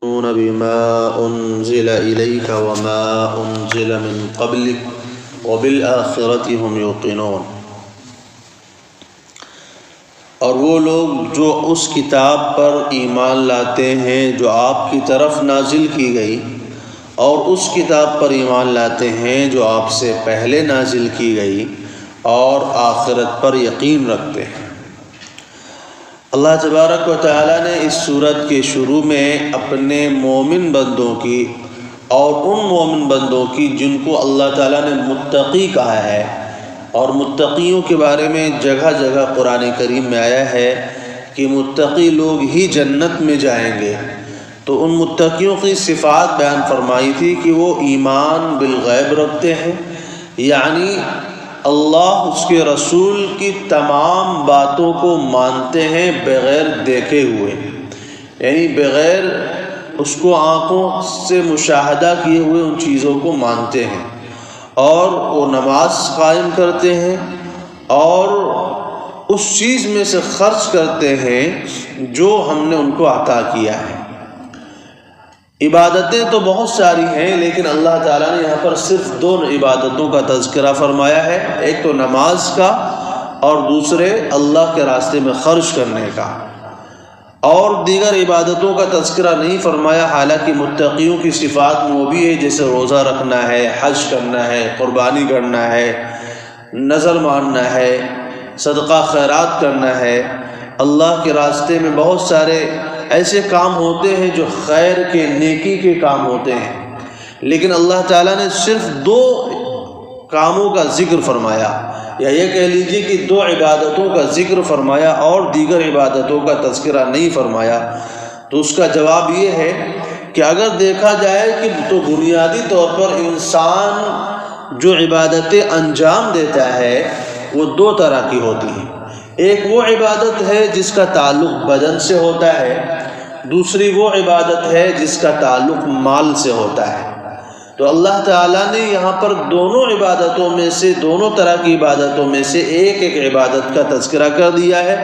بما أنزل إليك وما أنزل من قبلك وبالآخرة هم يوقنون۔ اور وہ لوگ جو اس کتاب پر ایمان لاتے ہیں جو آپ کی طرف نازل کی گئی، اور اس کتاب پر ایمان لاتے ہیں جو آپ سے پہلے نازل کی گئی، اور آخرت پر یقین رکھتے ہیں۔ اللہ تبارک و تعالیٰ نے اس سورت کے شروع میں اپنے مومن بندوں کی اور ان مومن بندوں کی جن کو اللہ تعالیٰ نے متقی کہا ہے، اور متقیوں کے بارے میں جگہ جگہ قرآن کریم میں آیا ہے کہ متقی لوگ ہی جنت میں جائیں گے، تو ان متقیوں کی صفات بیان فرمائی تھی کہ وہ ایمان بالغیب رکھتے ہیں، یعنی اللہ اس کے رسول کی تمام باتوں کو مانتے ہیں بغیر دیکھے ہوئے، یعنی بغیر اس کو آنکھوں سے مشاہدہ کیے ہوئے ان چیزوں کو مانتے ہیں، اور وہ نماز قائم کرتے ہیں اور اس چیز میں سے خرچ کرتے ہیں جو ہم نے ان کو عطا کیا ہے۔ عبادتیں تو بہت ساری ہیں، لیکن اللہ تعالیٰ نے یہاں پر صرف دو عبادتوں کا تذکرہ فرمایا ہے، ایک تو نماز کا اور دوسرے اللہ کے راستے میں خرچ کرنے کا، اور دیگر عبادتوں کا تذکرہ نہیں فرمایا۔ حالانکہ متقیوں کی صفات میں وہ بھی ہے، جیسے روزہ رکھنا ہے، حج کرنا ہے، قربانی کرنا ہے، نذر ماننا ہے، صدقہ خیرات کرنا ہے۔ اللہ کے راستے میں بہت سارے ایسے کام ہوتے ہیں جو خیر کے، نیکی کے کام ہوتے ہیں، لیکن اللہ تعالیٰ نے صرف دو کاموں کا ذکر فرمایا، یا یہ کہہ لیجیے کہ دو عبادتوں کا ذکر فرمایا اور دیگر عبادتوں کا تذکرہ نہیں فرمایا۔ تو اس کا جواب یہ ہے کہ اگر دیکھا جائے کہ تو بنیادی طور پر انسان جو عبادتیں انجام دیتا ہے وہ دو طرح کی ہوتی ہیں۔ ایک وہ عبادت ہے جس کا تعلق بدن سے ہوتا ہے، دوسری وہ عبادت ہے جس کا تعلق مال سے ہوتا ہے۔ تو اللہ تعالیٰ نے یہاں پر دونوں عبادتوں میں سے، دونوں طرح کی عبادتوں میں سے ایک ایک عبادت کا تذکرہ کر دیا ہے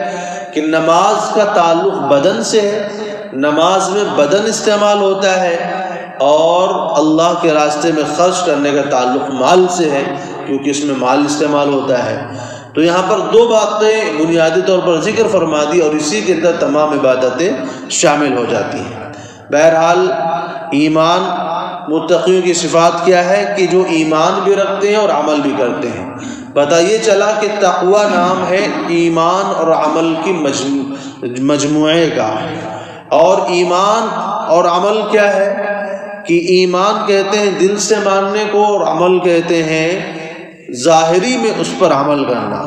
کہ نماز کا تعلق بدن سے ہے، نماز میں بدن استعمال ہوتا ہے، اور اللہ کے راستے میں خرچ کرنے کا تعلق مال سے ہے، کیونکہ اس میں مال استعمال ہوتا ہے۔ تو یہاں پر دو باتیں بنیادی طور پر ذکر فرما دی، اور اسی کے اندر تمام عبادتیں شامل ہو جاتی ہیں۔ بہرحال ایمان، متقیوں کی صفات کیا ہے کہ جو ایمان بھی رکھتے ہیں اور عمل بھی کرتے ہیں۔ پتہ یہ چلا کہ تقوی نام ہے ایمان اور عمل کی مجموعے کا، اور ایمان اور عمل کیا ہے کہ ایمان کہتے ہیں دل سے ماننے کو، اور عمل کہتے ہیں ظاہری میں اس پر عمل کرنا۔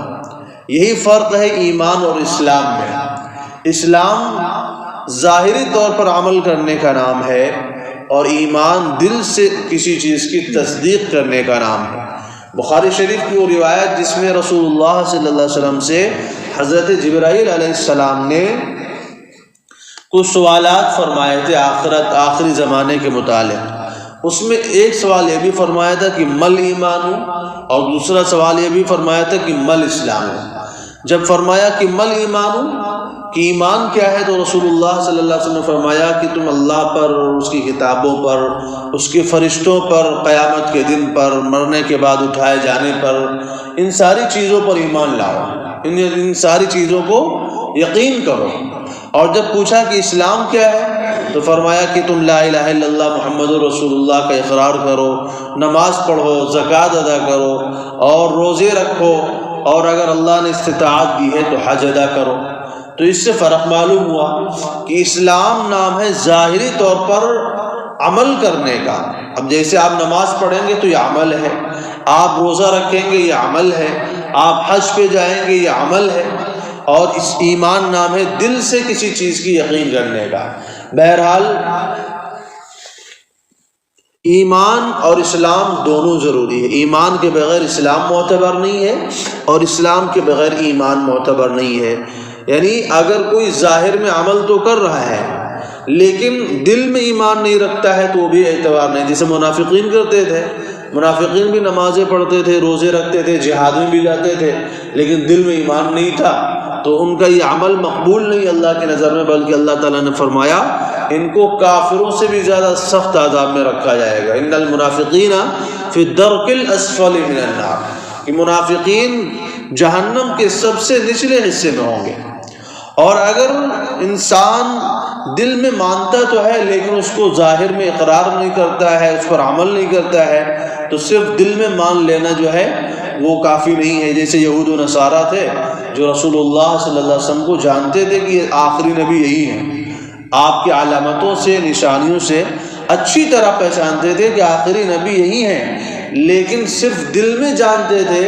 یہی فرق ہے ایمان اور اسلام میں۔ اسلام ظاہری طور پر عمل کرنے کا نام ہے، اور ایمان دل سے کسی چیز کی تصدیق کرنے کا نام ہے۔ بخاری شریف کی وہ روایت جس میں رسول اللہ صلی اللہ علیہ وسلم سے حضرت جبرائیل علیہ السلام نے کچھ سوالات فرمائے تھے آخری زمانے کے متعلق، اس میں ایک سوال یہ بھی فرمایا تھا کہ مل ایمان، اور دوسرا سوال یہ بھی فرمایا تھا کہ مل اسلام۔ جب فرمایا کہ مل ایمان، کہ ایمان کیا ہے، تو رسول اللہ صلی اللہ علیہ وسلم نے فرمایا کہ تم اللہ پر، اس کی کتابوں پر، اس کے فرشتوں پر، قیامت کے دن پر، مرنے کے بعد اٹھائے جانے پر، ان ساری چیزوں پر ایمان لاؤ، ان ساری چیزوں کو یقین کرو۔ اور جب پوچھا کہ اسلام کیا ہے، تو فرمایا کہ تم لا الہ الا اللہ محمد رسول اللہ کا اقرار کرو، نماز پڑھو، زکوٰۃ ادا کرو، اور روزے رکھو، اور اگر اللہ نے استطاعت دی ہے تو حج ادا کرو۔ تو اس سے فرق معلوم ہوا کہ اسلام نام ہے ظاہری طور پر عمل کرنے کا۔ اب جیسے آپ نماز پڑھیں گے تو یہ عمل ہے، آپ روزہ رکھیں گے یہ عمل ہے، آپ حج پہ جائیں گے یہ عمل ہے، اور اس ایمان نام ہے دل سے کسی چیز کی یقین کرنے کا۔ بہرحال ایمان اور اسلام دونوں ضروری ہے۔ ایمان کے بغیر اسلام معتبر نہیں ہے، اور اسلام کے بغیر ایمان معتبر نہیں ہے۔ یعنی اگر کوئی ظاہر میں عمل تو کر رہا ہے لیکن دل میں ایمان نہیں رکھتا ہے تو وہ بھی اعتبار نہیں۔ جیسے منافقین کرتے تھے، منافقین بھی نمازیں پڑھتے تھے، روزے رکھتے تھے، جہاد میں بھی جاتے تھے، لیکن دل میں ایمان نہیں تھا، تو ان کا یہ عمل مقبول نہیں اللہ کی نظر میں، بلکہ اللہ تعالیٰ نے فرمایا ان کو کافروں سے بھی زیادہ سخت عذاب میں رکھا جائے گا. ان المنافقین فی الدرک الاسفل من النار، کہ منافقین جہنم کے سب سے نچلے حصے میں ہوں گے. اور اگر انسان دل میں مانتا تو ہے لیکن اس کو ظاہر میں اقرار نہیں کرتا ہے، اس پر عمل نہیں کرتا ہے، تو صرف دل میں مان لینا جو ہے وہ کافی نہیں ہے. جیسے یہود و نصارہ تھے جو رسول اللہ صلی اللہ علیہ وسلم کو جانتے تھے کہ یہ آخری نبی یہی ہیں، آپ کی علامتوں سے نشانیوں سے اچھی طرح پہچانتے تھے کہ آخری نبی یہی ہیں، لیکن صرف دل میں جانتے تھے،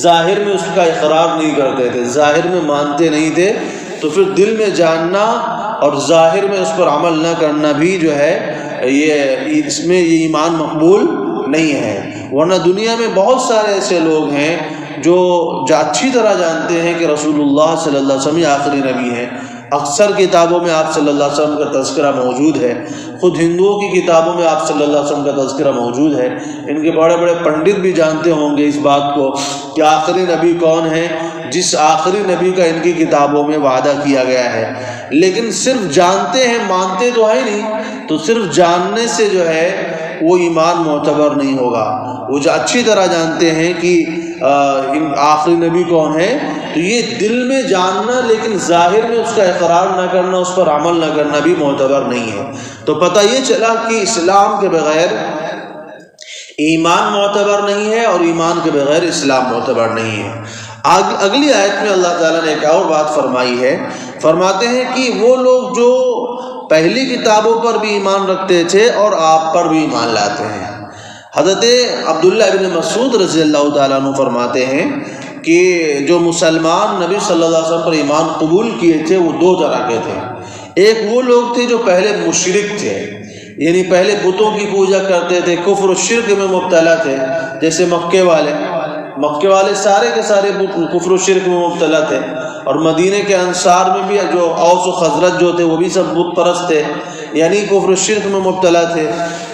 ظاہر میں اس کا اقرار نہیں کرتے تھے، ظاہر میں مانتے نہیں تھے. تو پھر دل میں جاننا اور ظاہر میں اس پر عمل نہ کرنا بھی جو ہے یہ اس میں یہ ایمان مقبول نہیں ہے. ورنہ دنیا میں بہت سارے ایسے لوگ ہیں جو اچھی طرح جانتے ہیں کہ رسول اللہ صلی اللہ علیہ وسلم آخری نبی ہیں. اکثر کتابوں میں آپ صلی اللہ علیہ وسلم کا تذکرہ موجود ہے، خود ہندوؤں کی کتابوں میں آپ صلی اللہ علیہ وسلم کا تذکرہ موجود ہے. ان کے بڑے بڑے پنڈت بھی جانتے ہوں گے اس بات کو کہ آخری نبی کون ہے، جس آخری نبی کا ان کی کتابوں میں وعدہ کیا گیا ہے. لیکن صرف جانتے ہیں، مانتے تو ہے نہیں، تو صرف جاننے سے جو ہے وہ ایمان معتبر نہیں ہوگا. وہ جو اچھی طرح جانتے ہیں کہ آخری نبی کون ہے، تو یہ دل میں جاننا لیکن ظاہر میں اس کا اقرار نہ کرنا، اس پر عمل نہ کرنا بھی معتبر نہیں ہے. تو پتہ یہ چلا کہ اسلام کے بغیر ایمان معتبر نہیں ہے اور ایمان کے بغیر اسلام معتبر نہیں ہے. اگلی آیت میں اللہ تعالیٰ نے ایک اور بات فرمائی ہے. فرماتے ہیں کہ وہ لوگ جو پہلی کتابوں پر بھی ایمان رکھتے تھے اور آپ پر بھی ایمان لاتے ہیں. حضرت عبداللہ ابن مسعود رضی اللہ تعالیٰ عنہ فرماتے ہیں کہ جو مسلمان نبی صلی اللہ علیہ وسلم پر ایمان قبول کیے تھے وہ دو طرح کے تھے. ایک وہ لوگ تھے جو پہلے مشرک تھے، یعنی پہلے بتوں کی پوجا کرتے تھے، کفر و شرک میں مبتلا تھے. جیسے مکے والے سارے کے سارے کفر و شرک میں مبتلا تھے. اور مدینے کے انصار میں بھی جو اوس و خزرج جو تھے وہ بھی سب بت پرست تھے، یعنی کفر و شرک میں مبتلا تھے.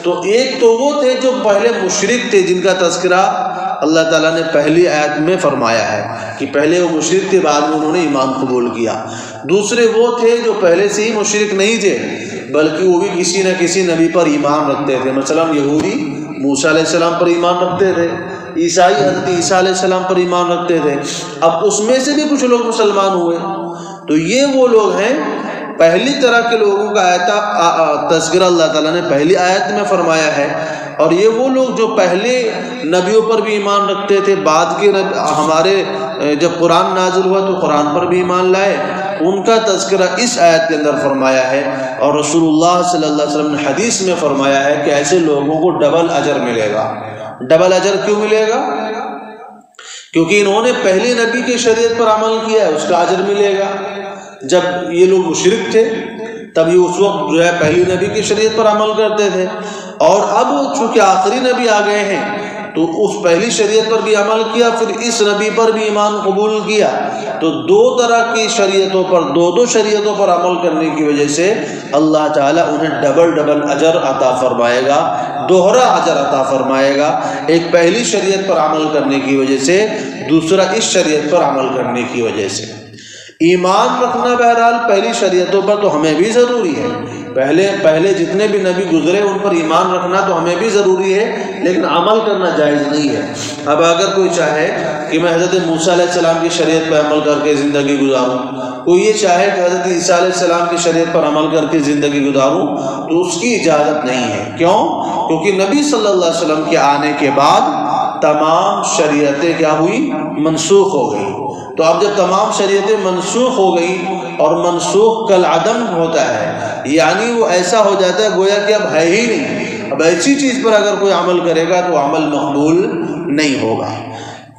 تو ایک تو وہ تھے جو پہلے مشرک تھے، جن کا تذکرہ اللہ تعالیٰ نے پہلی آیت میں فرمایا ہے کہ پہلے وہ مشرک تھے، بعد میں انہوں نے ایمان قبول کیا. دوسرے وہ تھے جو پہلے سے ہی مشرک نہیں تھے بلکہ وہ بھی کسی نہ کسی نبی پر ایمان رکھتے تھے. مثلا یہودی موسیٰ علیہ السلام پر ایمان رکھتے تھے، عیسائی حضرت عیسیٰ علیہ السلام پر ایمان رکھتے تھے. اب اس میں سے بھی کچھ لوگ مسلمان ہوئے. تو یہ وہ لوگ ہیں پہلی طرح کے لوگوں کا تذکرہ اللہ تعالیٰ نے پہلی آیت میں فرمایا ہے. اور یہ وہ لوگ جو پہلے نبیوں پر بھی ایمان رکھتے تھے، بعد کے ہمارے جب قرآن نازل ہوا تو قرآن پر بھی ایمان لائے، ان کا تذکرہ اس آیت کے اندر فرمایا ہے. اور رسول اللہ صلی اللہ علیہ وسلم نے حدیث میں فرمایا ہے کہ ایسے لوگوں کو ڈبل اجر ملے گا. ڈبل اجر کیوں ملے گا؟ کیونکہ انہوں نے پہلے نبی کی شریعت پر عمل کیا ہے، اس کا اجر ملے گا. جب یہ لوگ مشرک تھے تب یہ اس وقت جو ہے پہلی نبی کی شریعت پر عمل کرتے تھے، اور اب چونکہ آخری نبی آ گئے ہیں تو اس پہلی شریعت پر بھی عمل کیا، پھر اس نبی پر بھی ایمان قبول کیا. تو دو طرح کی شریعتوں پر دو شریعتوں پر عمل کرنے کی وجہ سے اللہ تعالیٰ انہیں ڈبل اجر عطا فرمائے گا، دوہرا اجر عطا فرمائے گا. ایک پہلی شریعت پر عمل کرنے کی وجہ سے، دوسرا اس شریعت پر عمل کرنے کی وجہ سے. ایمان رکھنا بہرحال پہلی شریعتوں پر تو ہمیں بھی ضروری ہے. پہلے جتنے بھی نبی گزرے ان پر ایمان رکھنا تو ہمیں بھی ضروری ہے، لیکن عمل کرنا جائز نہیں ہے. اب اگر کوئی چاہے کہ میں حضرت موسیٰ علیہ السلام کی شریعت پر عمل کر کے زندگی گزاروں، کوئی یہ چاہے کہ حضرت عیسیٰ علیہ السلام کی شریعت پر عمل کر کے زندگی گزاروں، تو اس کی اجازت نہیں ہے. کیوں؟ کیونکہ نبی صلی اللہ علیہ وسلم کے آنے کے بعد تمام شریعتیں کیا ہوئی؟ منسوخ ہو گئی. تو اب جب تمام شریعتیں منسوخ ہو گئی، اور منسوخ کالعدم ہوتا ہے، یعنی وہ ایسا ہو جاتا ہے گویا کہ اب ہے ہی نہیں. اب ایسی چیز پر اگر کوئی عمل کرے گا تو عمل مقبول نہیں ہوگا.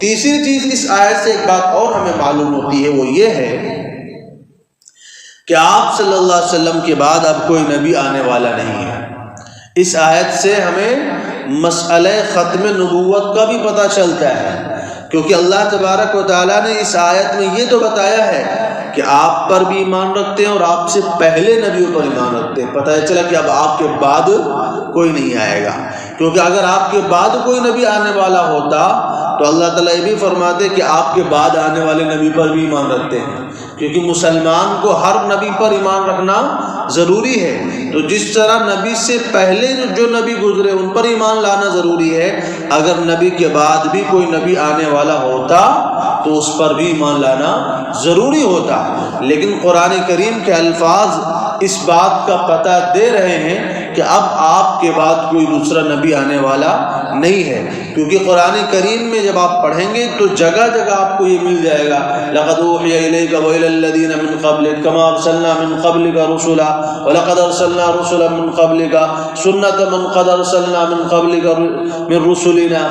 تیسری چیز اس آیت سے ایک بات اور ہمیں معلوم ہوتی ہے، وہ یہ ہے کہ آپ صلی اللہ علیہ وسلم کے بعد اب کوئی نبی آنے والا نہیں ہے. اس آیت سے ہمیں مسئلہ ختم نبوت کا بھی پتہ چلتا ہے، کیونکہ اللہ تبارک و تعالیٰ نے اس آیت میں یہ تو بتایا ہے کہ آپ پر بھی ایمان رکھتے ہیں اور آپ سے پہلے نبیوں پر ایمان رکھتے ہیں. پتہ چلا کہ اب آپ کے بعد کوئی نہیں آئے گا، کیونکہ اگر آپ کے بعد کوئی نبی آنے والا ہوتا تو اللہ تعالیٰ یہ بھی فرماتے کہ آپ کے بعد آنے والے نبی پر بھی ایمان رکھتے ہیں، کیونکہ مسلمان کو ہر نبی پر ایمان رکھنا ضروری ہے۔ تو جس طرح نبی سے پہلے جو نبی گزرے ان پر ایمان لانا ضروری ہے، اگر نبی کے بعد بھی کوئی نبی آنے والا ہوتا تو اس پر بھی ایمان لانا ضروری ہوتا۔ لیکن قرآن کریم کے الفاظ اس بات کا پتہ دے رہے ہیں کہ اب آپ کے بعد کوئی دوسرا نبی آنے والا نہیں ہے، کیونکہ قرآن کریم میں جب آپ پڑھیں گے تو جگہ جگہ آپ کو یہ مل جائے گا، لَقَدْ أُوحِيَ إِلَيْكَ وَإِلَى الَّذِينَ مِن قَبْلِكَ كَمَا أَرْسَلْنَا مِن قَبْلِكَ رُسُلًا وَلَقَدْ أَرْسَلْنَا رُسُلًا مِن قَبْلِكَ سُنَّةَ مَن قَدْ أَرْسَلْنَا مِن قَبْلِكَ مِن رُسُلِنَا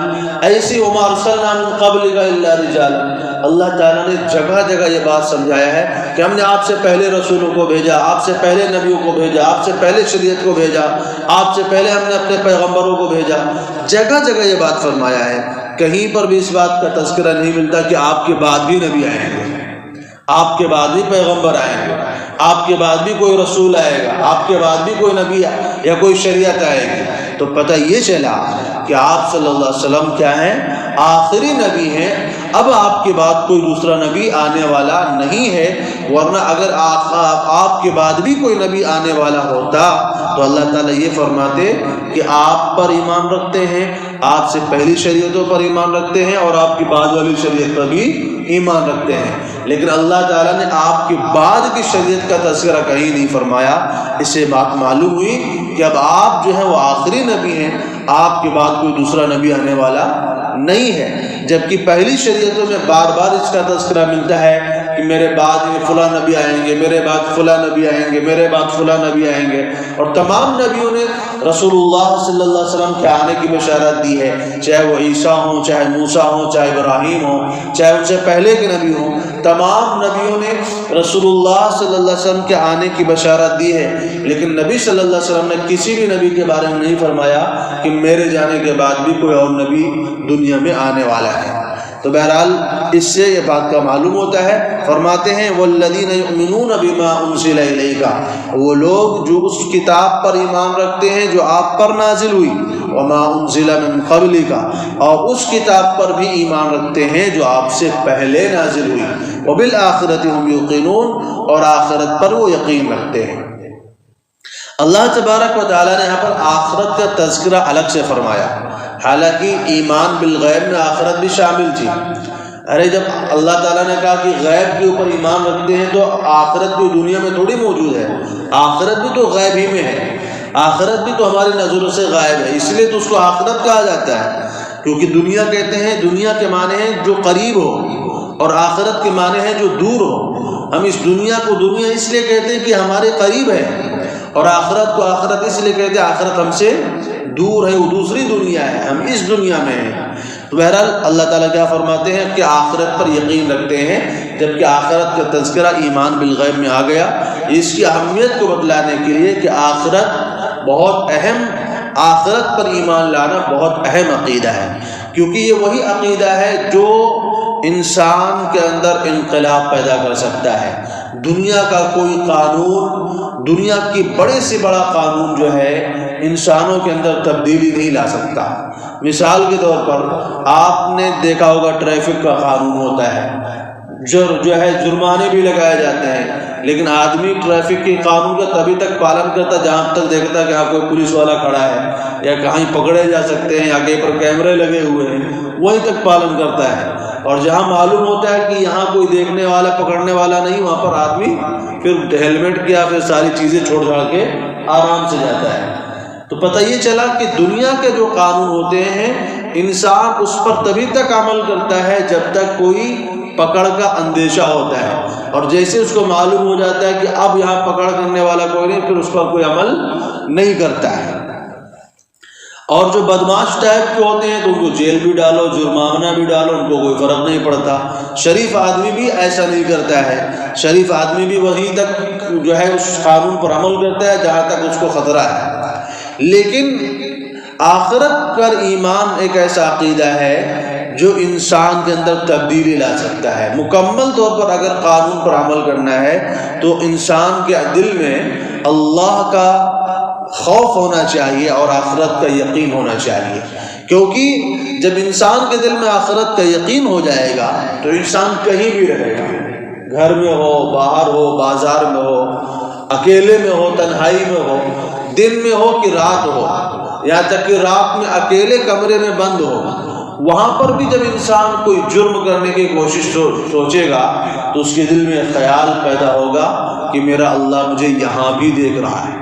ایسی وَمَا أَرْسَلْنَا مِن قَبْلِكَ إِلَّا رِجَالًا۔ اللہ تعالیٰ نے جگہ جگہ یہ بات سمجھایا ہے کہ ہم نے آپ سے پہلے رسولوں کو بھیجا، آپ سے پہلے نبیوں کو بھیجا، آپ سے پہلے شریعت کو بھیجا، آپ سے پہلے ہم نے اپنے پیغمبروں کو بھیجا۔ جگہ جگہ یہ بات فرمایا ہے، کہیں پر بھی اس بات کا تذکرہ نہیں ملتا کہ آپ کے بعد بھی نبی آئیں گے، آپ کے بعد بھی پیغمبر آئیں گے، آپ کے بعد بھی کوئی رسول آئے گا، آپ کے بعد بھی کوئی نبی یا کوئی شریعت آئے گی۔ تو پتہ یہ چلا کہ آپ صلی اللہ علیہ وسلم کیا ہیں؟ آخری نبی ہیں۔ اب آپ کے بعد کوئی دوسرا نبی آنے والا نہیں ہے، ورنہ اگر آپ کے بعد بھی کوئی نبی آنے والا ہوتا تو اللہ تعالیٰ یہ فرماتے کہ آپ پر ایمان رکھتے ہیں، آپ سے پہلی شریعتوں پر ایمان رکھتے ہیں اور آپ کی بعد والی شریعت پر بھی ایمان رکھتے ہیں۔ لیکن اللہ تعالیٰ نے آپ کے بعد کی شریعت کا تذکرہ کہیں نہیں فرمایا۔ اس سے بات معلوم ہوئی کہ اب آپ جو ہیں وہ آخری نبی ہیں، آپ کے بعد کوئی دوسرا نبی آنے والا نہیں ہے، جبکہ پہلی شریعتوں میں بار بار اس کا تذکرہ ملتا ہے کہ میرے بعد یہ فلاں نبی آئیں گے، میرے بعد فلاں نبی آئیں گے، میرے بعد فلاں نبی آئیں گے، اور تمام نبیوں نے رسول اللہ صلی اللہ علیہ وسلم کے آنے کی بشارت دی ہے، چاہے وہ عیسیٰ ہوں، چاہے موسیٰ ہوں، چاہے ابراہیم ہوں، چاہے ان سے پہلے کے نبی ہوں، تمام نبیوں نے رسول اللہ صلی اللہ علیہ وسلم کے آنے کی بشارت دی ہے۔ لیکن نبی صلی اللہ علیہ وسلم نے کسی بھی نبی کے بارے میں نہیں فرمایا کہ میرے جانے کے بعد بھی کوئی اور نبی دنیا میں آنے والا ہے۔ تو بہرحال اس سے یہ بات کا معلوم ہوتا ہے۔ فرماتے ہیں وَالَّذِينَ يُؤْمِنُونَ بِمَا أُنزِلَ إِلَيْكَ، وہ لوگ جو اس کتاب پر ایمان رکھتے ہیں جو آپ پر نازل ہوئی، وَمَا أُنزِلَ مِن قَبْلِكَ، اور اس کتاب پر بھی ایمان رکھتے ہیں جو آپ سے پہلے نازل ہوئی، وَبِالْآخِرَةِ هُمْ يُوقِنُونَ، اور آخرت پر وہ یقین رکھتے ہیں۔ اللہ تبارک و تعالیٰ نے یہاں پر آخرت کا تذکرہ الگ سے فرمایا، حالانکہ ایمان بالغیب میں آخرت بھی شامل تھی۔ ارے جب اللہ تعالیٰ نے کہا کہ غیب کے اوپر ایمان رکھتے ہیں تو آخرت بھی دنیا میں تھوڑی موجود ہے، آخرت بھی تو غیب ہی میں ہے، آخرت بھی تو ہماری نظروں سے غائب ہے، اس لیے تو اس کو آخرت کہا جاتا ہے۔ کیونکہ دنیا کہتے ہیں، دنیا کے معنی ہیں جو قریب ہو، اور آخرت کے معنی ہیں جو دور ہو۔ ہم اس دنیا کو دنیا اس لیے کہتے ہیں کہ ہمارے قریب ہے، اور آخرت کو آخرت اس لیے کہتے ہیں آخرت ہم سے دور ہے، وہ دوسری دنیا ہے، ہم اس دنیا میں ہیں۔ تو بہرحال اللہ تعالیٰ کیا فرماتے ہیں کہ آخرت پر یقین رکھتے ہیں، جبکہ آخرت کا تذکرہ ایمان بالغیب میں آ گیا، اس کی اہمیت کو بتلانے کے لیے کہ آخرت بہت اہم، آخرت پر ایمان لانا بہت اہم عقیدہ ہے، کیونکہ یہ وہی عقیدہ ہے جو انسان کے اندر انقلاب پیدا کر سکتا ہے۔ دنیا کا کوئی قانون، دنیا کی بڑے سے بڑا قانون جو ہے انسانوں کے اندر تبدیلی نہیں لا سکتا۔ مثال کے طور پر آپ نے دیکھا ہوگا ٹریفک کا قانون ہوتا ہے، جو ہے جرمانے بھی لگائے جاتے ہیں، لیکن آدمی ٹریفک کے قانون کا تبھی تک پالن کرتا جہاں تک دیکھتا ہے کہ ہاں کوئی پولیس والا کھڑا ہے یا کہیں پکڑے جا سکتے ہیں یا کہیں پر کیمرے لگے ہوئے ہیں، وہیں تک پالن کرتا ہے۔ اور جہاں معلوم ہوتا ہے کہ یہاں کوئی دیکھنے والا پکڑنے والا نہیں، وہاں پر آدمی پھر ہیلمٹ کیا پھر ساری چیزیں چھوڑ چھاڑ کے آرام سے جاتا ہے۔ تو پتہ یہ چلا کہ دنیا کے جو قانون ہوتے ہیں انسان اس پر تبھی تک عمل کرتا ہے جب تک کوئی پکڑ کا اندیشہ ہوتا ہے، اور جیسے اس کو معلوم ہو جاتا ہے کہ اب یہاں پکڑ کرنے والا کوئی نہیں، پھر اس پر کوئی عمل نہیں کرتا ہے۔ اور جو بدماش ٹائپ کے ہوتے ہیں تو ان کو جیل بھی ڈالو، جرمانہ بھی ڈالو، ان کو کوئی فرق نہیں پڑتا۔ شریف آدمی بھی ایسا نہیں کرتا ہے، شریف آدمی بھی وہیں تک جو ہے اس قانون پر عمل کرتا ہے جہاں تک اس کو خطرہ ہے۔ لیکن آخرت پر ایمان ایک ایسا عقیدہ ہے جو انسان کے اندر تبدیلی لا سکتا ہے۔ مکمل طور پر اگر قانون پر عمل کرنا ہے تو انسان کے دل میں اللہ کا خوف ہونا چاہیے اور آخرت کا یقین ہونا چاہیے، کیونکہ جب انسان کے دل میں آخرت کا یقین ہو جائے گا تو انسان کہیں بھی رہے گا، گھر میں ہو، باہر ہو، بازار میں ہو، اکیلے میں ہو، تنہائی میں ہو، دن میں ہو کہ رات ہو، یہاں تک کہ رات میں اکیلے کمرے میں بند ہو، وہاں پر بھی جب انسان کوئی جرم کرنے کی کوشش سوچے گا تو اس کے دل میں خیال پیدا ہوگا کہ میرا اللہ مجھے یہاں بھی دیکھ رہا ہے،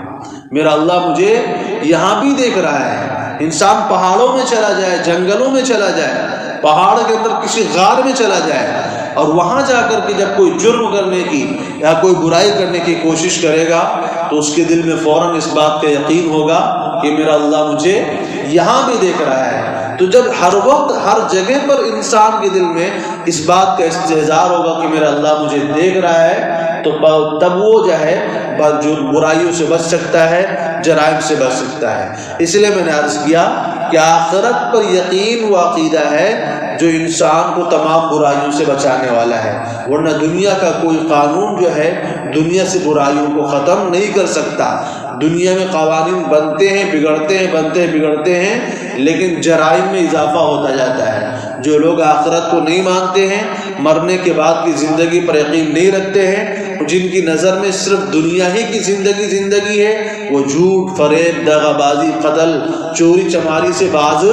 میرا اللہ مجھے یہاں بھی دیکھ رہا ہے۔ انسان پہاڑوں میں چلا جائے، جنگلوں میں چلا جائے، پہاڑ کے اندر کسی غار میں چلا جائے اور وہاں جا کر کے جب کوئی جرم کرنے کی یا کوئی برائی کرنے کی کوشش کرے گا تو اس کے دل میں فوراً اس بات کا یقین ہوگا کہ میرا اللہ مجھے یہاں بھی دیکھ رہا ہے۔ تو جب ہر وقت ہر جگہ پر انسان کے دل میں اس بات کا استحضار ہوگا کہ میرا اللہ مجھے دیکھ رہا ہے تو تب وہ جو ہے جو برائیوں سے بچ سکتا ہے، جرائم سے بچ سکتا ہے۔ اس لیے میں نے عرض کیا کہ آخرت پر یقین و عقیدہ ہے جو انسان کو تمام برائیوں سے بچانے والا ہے، ورنہ دنیا کا کوئی قانون جو ہے دنیا سے برائیوں کو ختم نہیں کر سکتا۔ دنیا میں قوانین بنتے ہیں، بگڑتے ہیں، بنتے ہیں، بگڑتے ہیں، لیکن جرائم میں اضافہ ہوتا جاتا ہے۔ جو لوگ آخرت کو نہیں مانتے ہیں، مرنے کے بعد کی زندگی پر یقین نہیں رکھتے ہیں، جن کی نظر میں صرف دنیا ہی کی زندگی ہے، وہ جھوٹ، فریب، دغا بازی، قتل، چوری چماری سے باز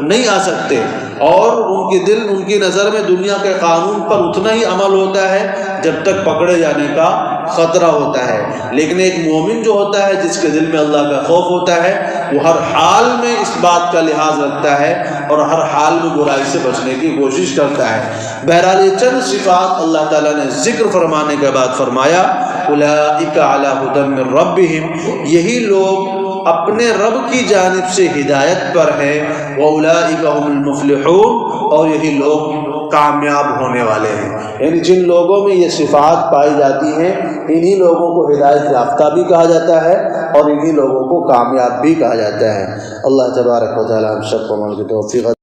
نہیں آ سکتے، اور ان کی نظر میں دنیا کے قانون پر اتنا ہی عمل ہوتا ہے جب تک پکڑے جانے کا خطرہ ہوتا ہے۔ لیکن ایک مومن جو ہوتا ہے، جس کے دل میں اللہ کا خوف ہوتا ہے، وہ ہر حال میں اس بات کا لحاظ رکھتا ہے اور ہر حال میں برائی سے بچنے کی کوشش کرتا ہے۔ بہرحال یہ چند صفات اللہ تعالیٰ نے ذکر فرمانے کے بعد فرمایا اولئک علی ھدی من ربہم، یہی لوگ اپنے رب کی جانب سے ہدایت پر ہیں، واولئک ھم المفلحون، اور یہی لوگ کامیاب ہونے والے ہیں۔ یعنی جن لوگوں میں یہ صفات پائی جاتی ہیں انہی لوگوں کو ہدایت یافتہ بھی کہا جاتا ہے اور انہی لوگوں کو کامیاب بھی کہا جاتا ہے۔ اللہ تبارک و تعالی ہم سب کو عمل کی توفیق